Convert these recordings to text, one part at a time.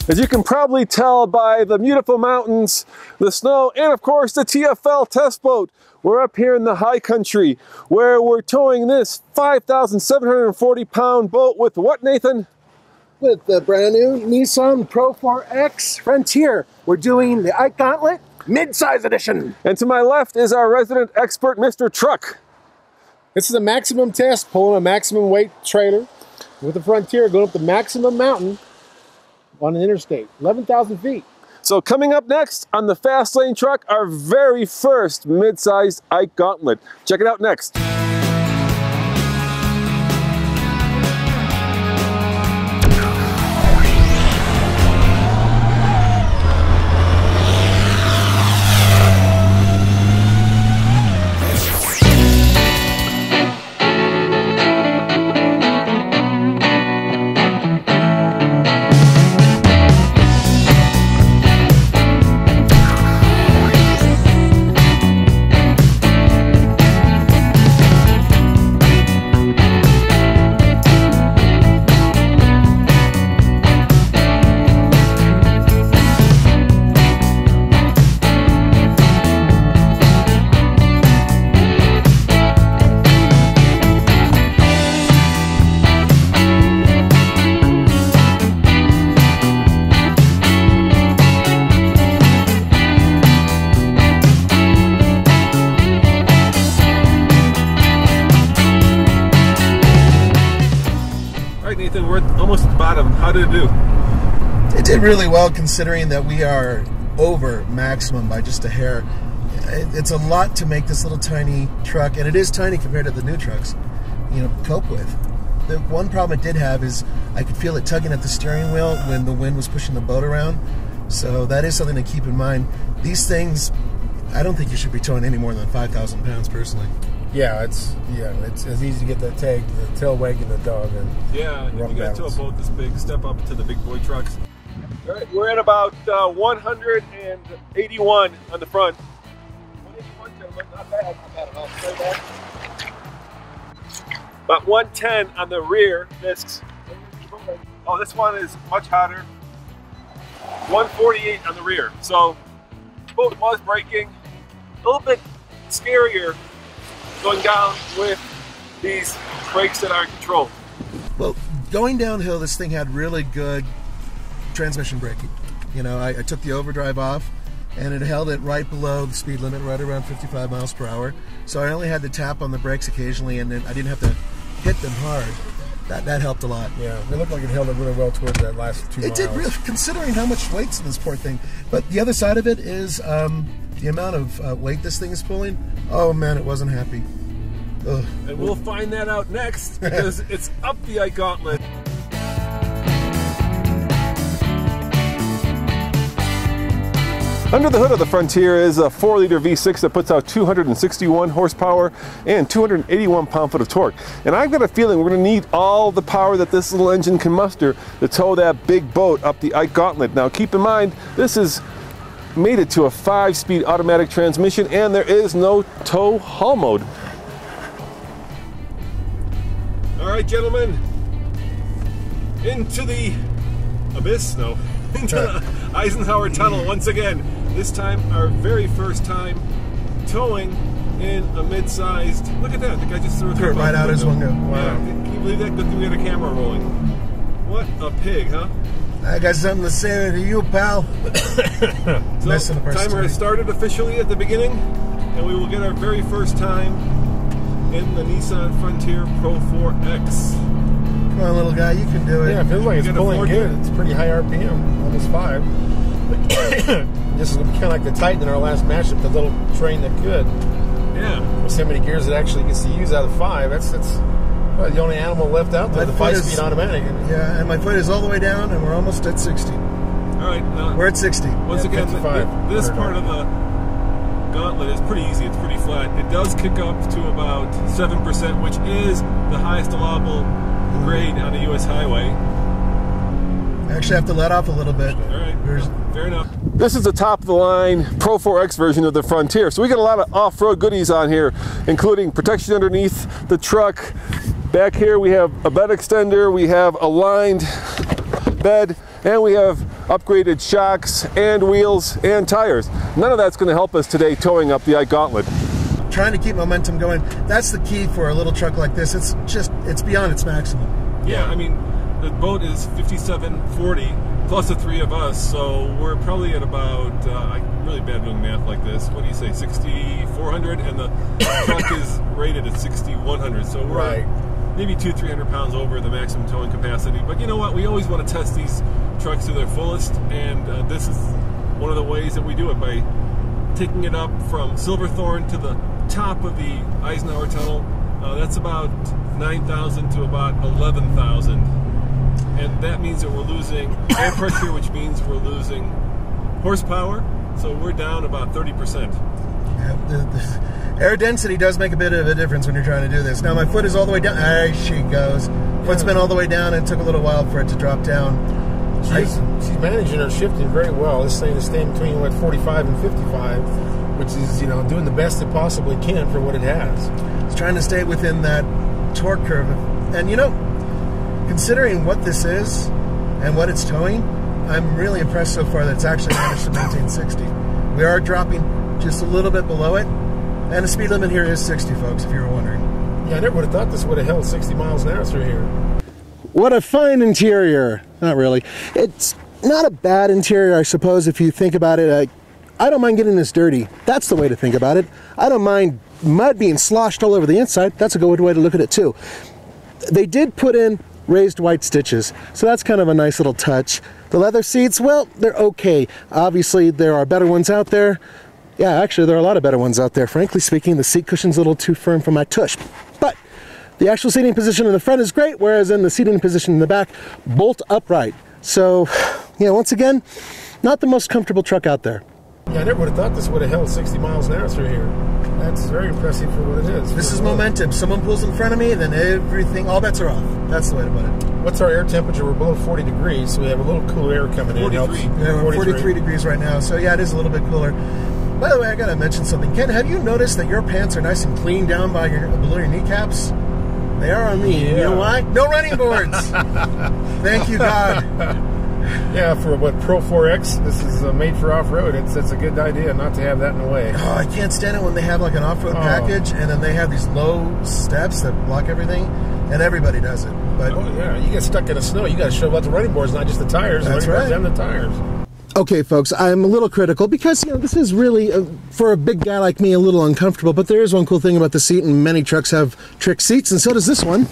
As you can probably tell by the beautiful mountains, the snow, and of course the TFL test boat, we're up here in the high country where we're towing this 5,740 pound boat with what, Nathan? With the brand new Nissan PRO-4X Frontier. We're doing the Ike Gauntlet mid-size edition. And to my left is our resident expert, Mr. Truck. This is a maximum test, pulling a maximum weight trailer with the Frontier going up the maximum mountain on an interstate, 11,000 feet. So coming up next on the Fast Lane Truck, our very first mid-sized Ike Gauntlet. Check it out next. Nathan, we're almost at the bottom. How did it do? It did really well considering that we are over maximum by just a hair. It's a lot to make this little tiny truck, and it is tiny compared to the new trucks, you know, cope with. The one problem it did have is I could feel it tugging at the steering wheel when the wind was pushing the boat around. So that is something to keep in mind. These things, I don't think you should be towing any more than 5,000 pounds personally. Yeah, it's easy to get that tag, the tail wagging the dog, and yeah, you got to a boat this big, step up to the big boy trucks. All right, we're at about 181 on the front. 181, gentlemen, not bad at all. Very bad. About 110 on the rear discs. Oh, this one is much hotter. 148 on the rear. So, the boat was braking. A little bit scarier going down with these brakes that are controlled. Well, going downhill, this thing had really good transmission braking. You know, I took the overdrive off, and it held it right below the speed limit, right around 55 miles per hour. So I only had to tap on the brakes occasionally, and then I didn't have to hit them hard. That helped a lot. Yeah, it looked like it held it really well towards that last 2 miles. It did, really, considering how much weight's in this poor thing. But the other side of it is the amount of weight this thing is pulling. Oh man, it wasn't happy. Ugh. And we'll find that out next because it's up the Ike Gauntlet. Under the hood of the Frontier is a 4-liter V6 that puts out 261 horsepower and 281 pound-foot of torque. And I've got a feeling we're going to need all the power that this little engine can muster to tow that big boat up the Ike Gauntlet. Now keep in mind, this is mated to a 5-speed automatic transmission and there is no tow haul mode. All right, gentlemen, into the abyss, no, into the Eisenhower Tunnel once again. This time, our very first time towing in a mid-sized. Look at that! The guy just threw it right out his window. Wow! Yeah, can you believe that? Good thing we had a camera rolling. What a pig, huh? I got something to say to you, pal. So, timer has started officially at the beginning, and we will get our very first time in the Nissan Frontier PRO-4X. Come on, little guy, you can do it. Yeah, it feels like it's pulling good. It's pretty high RPM, almost 5. This is kind of like the Titan in our last matchup, the little train that could. Yeah. With so many gears it actually gets to use out of 5. That's probably the only animal left out there, the 5-speed automatic. Yeah, and my foot is all the way down, and we're almost at 60. All right. We're at 60. Once again, this part of the Gauntlet is pretty easy. It's pretty flat. It does kick up to about 7%, which is the highest allowable grade on a U.S. highway. I actually have to let off a little bit. All right, fair enough. This is the top-of-the-line PRO-4X version of the Frontier, so we got a lot of off-road goodies on here, including protection underneath the truck. Back here we have a bed extender, we have a lined bed, and we have upgraded shocks and wheels and tires. None of that's going to help us today towing up the Ike Gauntlet. Trying to keep momentum going. That's the key for a little truck like this. It's beyond its maximum. Yeah, I mean, the boat is 5740 plus the three of us, so we're probably at about, I'm really bad doing math like this, what do you say, 6,400, and the truck is rated at 6,100, so we're maybe 200-300 pounds over the maximum towing capacity. But you know what, we always want to test these trucks to their fullest, and this is one of the ways that we do it, by taking it up from Silverthorne to the top of the Eisenhower Tunnel. That's about 9,000 to about 11,000. And that means that we're losing air pressure, which means we're losing horsepower. So we're down about 30%. Yeah, the air density does make a bit of a difference when you're trying to do this. Now my foot is all the way down. There she goes. Foot's been all the way down, and it took a little while for it to drop down. She's managing her shifting very well. This thing is staying between what, 45 and 55, which is, you know, doing the best it possibly can for what it has. It's trying to stay within that torque curve. And you know, considering what this is and what it's towing, I'm really impressed so far that it's actually managed to maintain 60. We are dropping just a little bit below it, and the speed limit here is 60, folks, if you were wondering. Yeah, I never would have thought this would have held 60 miles an hour through here. What a fine interior. Not really. It's not a bad interior, I suppose, if you think about it. I don't mind getting this dirty. That's the way to think about it. I don't mind mud being sloshed all over the inside. That's a good way to look at it, too. They did put in raised white stitches, so that's kind of a nice little touch. The leather seats, well, they're okay. Obviously, there are better ones out there. Yeah, actually, there are a lot of better ones out there. Frankly speaking, the seat cushion's a little too firm for my tush. But the actual seating position in the front is great, whereas in the seating position in the back, bolt upright. So, yeah, once again, not the most comfortable truck out there. Yeah, I never would have thought this would have held 60 miles an hour through here. That's very impressive for what it is. This is momentum. Someone pulls in front of me, then everything, all bets are off. That's the way to put it. What's our air temperature? We're below 40 degrees, so we have a little cool air coming in. 43. Yeah, we're 43 degrees right now, so yeah, it is a little bit cooler. By the way, I gotta mention something. Ken, have you noticed that your pants are nice and clean down by below your kneecaps? They are on me. Yeah. You know why? No running boards. Thank you, God. Yeah, for what, PRO-4X, this is made for off-road. It's a good idea not to have that in the way. Oh, I can't stand it when they have like an off-road package, and then they have these low steps that block everything, and everybody does it. But yeah, you get stuck in the snow, you got to show about the running boards, not just the tires. That's right. And the tires. Okay, folks, I'm a little critical because, you know, this is really, for a big guy like me, a little uncomfortable, but there is one cool thing about the seat, and many trucks have trick seats, and so does this one.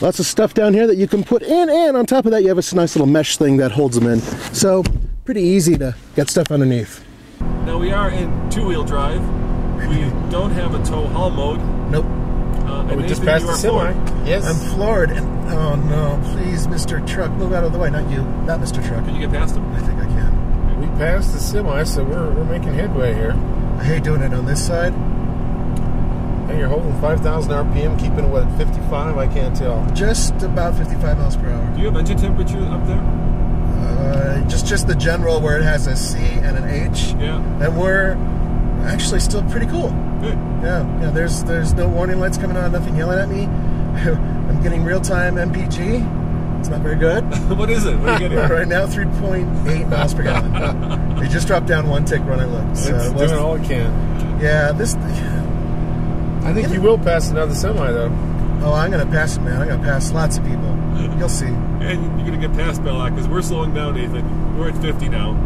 Lots of stuff down here that you can put in, and on top of that, you have a nice little mesh thing that holds them in. So, pretty easy to get stuff underneath. Now, we are in two-wheel drive. We don't have a tow haul mode. Nope. We just passed the semi. Yes. I'm floored, and oh no, please, Mr. Truck, move out of the way. Not you, not Mr. Truck. Can you get past him? I think I can. We passed the semi, so we're making headway here. I hate doing it on this side. And you're holding 5,000 RPM, keeping what, 55? I can't tell. Just about 55 miles per hour. Do you have engine temperature up there? Just the general where it has a C and an H. Yeah. And we're actually still pretty cool. Good. Yeah. There's no warning lights coming on, nothing yelling at me. I'm getting real-time MPG. It's not very good. What is it? What are you getting? Right now, 3.8 miles per gallon. It just dropped down one tick when I looked. So it's doing all it can. Yeah, I think you will pass another semi, though. Oh, I'm going to pass it, man. I'm going to pass lots of people. You'll see. And you're going to get past Belloc, because we're slowing down, Nathan. We're at 50 now.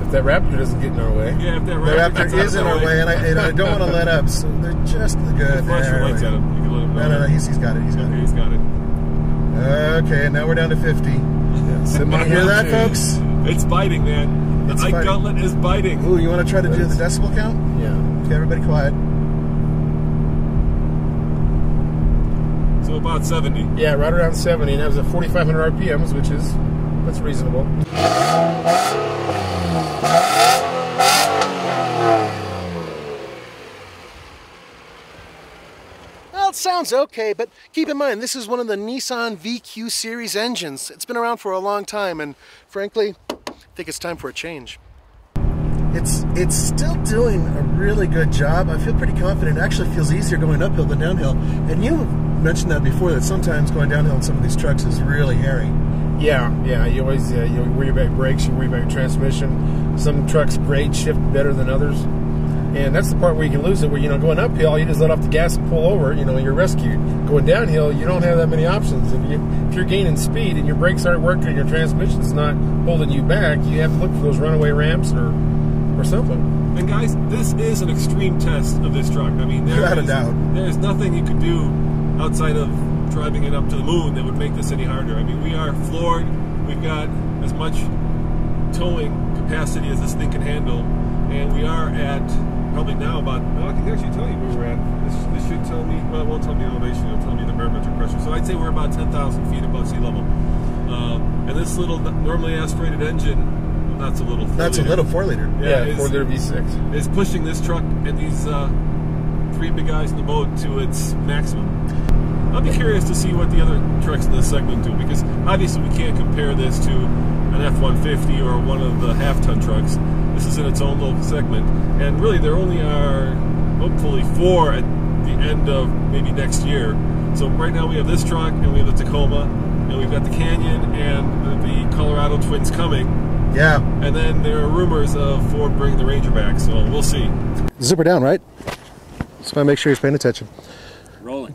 If that Raptor doesn't get in our way. Yeah, if that Raptor is in our way, and I don't want to let up, so they're just good. Flash your lights at him. You can let him know. No, he's got it. He's got it. Okay, now we're down to 50. Yeah, you hear that, folks? It's biting, man. The Ike Gauntlet is biting. Ooh, you want to try to do the decibel count? Yeah. Okay, everybody quiet. So about 70. Yeah, right around 70, and that was at 4,500 RPMs, that's reasonable. Well, it sounds okay, but keep in mind, this is one of the Nissan VQ series engines. It's been around for a long time, and frankly, I think it's time for a change. It's still doing a really good job. I feel pretty confident. It actually feels easier going uphill than downhill. And you mentioned that before, that sometimes going downhill in some of these trucks is really hairy. Yeah. You always you worry about brakes, you worry about your transmission. Some trucks grade shift better than others, and that's the part where you can lose it. Where going uphill, you just let off the gas and pull over. You're rescued. Going downhill, you don't have that many options. If you're gaining speed and your brakes aren't working and your transmission's not holding you back, you have to look for those runaway ramps or something. And guys, this is an extreme test of this truck. I mean, there's nothing you could do outside of driving it up to the moon that would make this any harder. I mean, we are floored. We've got as much towing capacity as this thing can handle, and we are at probably now about, well, I can actually tell you where we're at. This should tell me, well, it won't tell me elevation, it'll tell me the barometric pressure. So I'd say we're about 10,000 feet above sea level. And this little normally aspirated engine, that's a little 4-liter. Yeah, 4-liter V6 is pushing this truck and these three big guys in the boat to its maximum. I'll be curious to see what the other trucks in this segment do, because obviously we can't compare this to an F-150 or one of the half-ton trucks. This is in its own little segment, and really there only are hopefully 4 at the end of maybe next year. So right now we have this truck, and we have the Tacoma, and we've got the Canyon and the Colorado Twins coming. Yeah. And then there are rumors of Ford bringing the Ranger back, so we'll see. Zipper down, right? Just want to make sure he's paying attention. Rolling.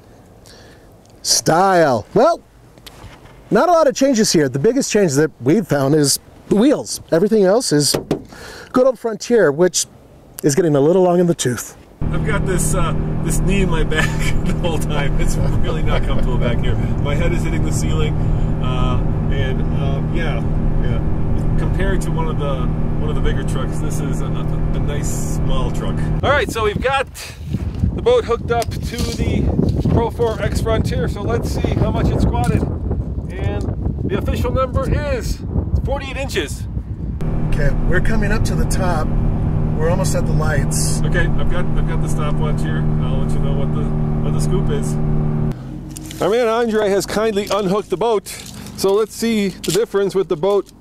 Style. Well, not a lot of changes here. The biggest change that we've found is the wheels. Everything else is good old Frontier, which is getting a little long in the tooth. I've got this this knee in my back the whole time. It's really not comfortable back here. My head is hitting the ceiling, yeah. Compared to one of the bigger trucks, this is a nice small truck. All right, so we've got the boat hooked up to the PRO-4X Frontier. So let's see how much it squatted, and the official number is 48 inches. Okay, we're coming up to the top. We're almost at the lights. Okay, I've got the stopwatch here. I'll let you know what the scoop is. Our man Andre has kindly unhooked the boat, so let's see the difference with the boat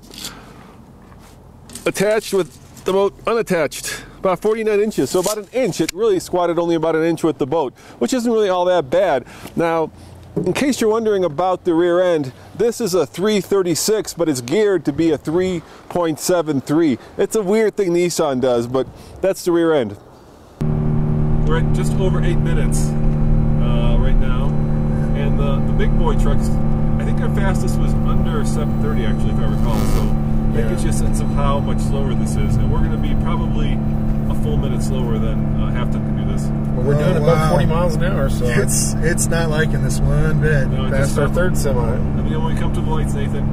attached with the boat unattached. About 49 inches, so about an inch. It really squatted only about an inch with the boat, which isn't really all that bad. Now, in case you're wondering about the rear end, this is a 336, but it's geared to be a 3.73. It's a weird thing Nissan does, but that's the rear end. We're at just over 8 minutes right now, and the big boy trucks, I think our fastest was under 7:30 actually, if I recall. So that gives you a sense of how much slower this is, and we're going to be probably a full minute slower than half-ton can do this. Well, we're doing about 40 miles an hour, so it's not liking this one bit. No, past our third semi. Let me know when we come to the lights, Nathan.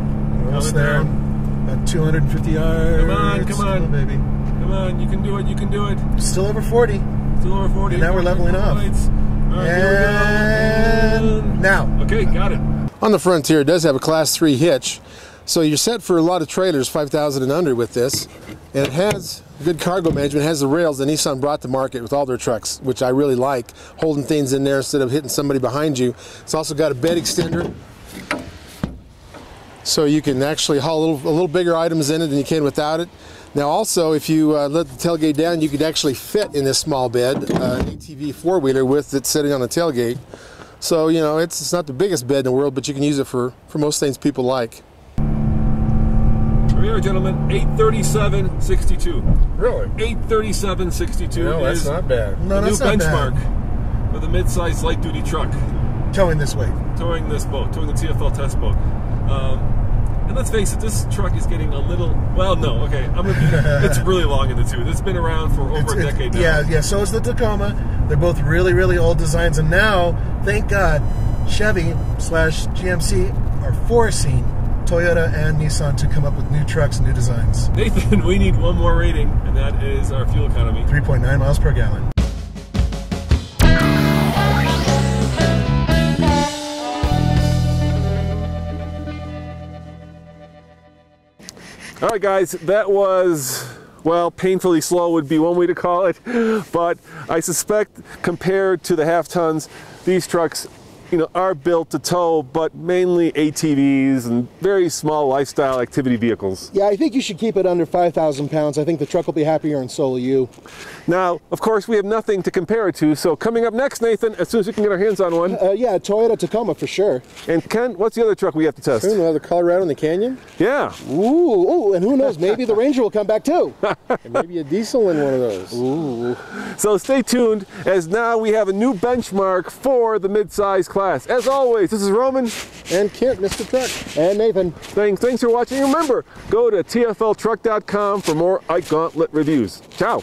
Almost there. About 250 yards. Come on, baby. Come on, you can do it. You can do it. Still over 40. Still over 40. And now we're leveling off. All right, and now. Okay, got it. On the Frontier, it does have a Class 3 hitch, so you're set for a lot of trailers, 5,000 and under with this, and it has good cargo management. It has the rails that Nissan brought to market with all their trucks, which I really like, holding things in there instead of hitting somebody behind you. It's also got a bed extender, so you can actually haul a little bigger items in it than you can without it. Now also, if you let the tailgate down, you could actually fit in this small bed, an ATV four-wheeler with it sitting on the tailgate. So, you know, it's not the biggest bed in the world, but you can use it for most things people like. Here we are, gentlemen, 837.62. Really? 837.62 No, that's is not bad. No, the new that's not benchmark bad. for the mid-size light-duty truck. Towing this way. Towing this boat, towing the TFL test boat. And let's face it, this truck is getting a little, well, no, okay, it's really long in the tooth. It's been around for over a decade now. Yeah, so is the Tacoma. They're both really, really old designs, and now, thank God, Chevy/GMC are forcing Toyota and Nissan to come up with new trucks and new designs. Nathan, we need one more rating, and that is our fuel economy. 3.9 miles per gallon. All right, guys, that was, well, painfully slow would be one way to call it, but I suspect compared to the half tons, these trucks you know, are built to tow, but mainly ATVs and very small lifestyle activity vehicles. Yeah, I think you should keep it under 5,000 pounds. I think the truck will be happier, and so will you. Now, of course, we have nothing to compare it to, so coming up next, Nathan, as soon as we can get our hands on one. Yeah, Toyota Tacoma for sure. And Ken, what's the other truck we have to test? Soon we'll have the Colorado in the Canyon. Yeah. Ooh, and who knows, maybe the Ranger will come back too. And maybe a diesel in one of those. Ooh. So stay tuned, as now we have a new benchmark for the mid-size class. As always, this is Roman. And Kent, Mr. Truck. And Nathan. Thanks for watching. Remember, go to tfltruck.com for more Ike Gauntlet reviews. Ciao.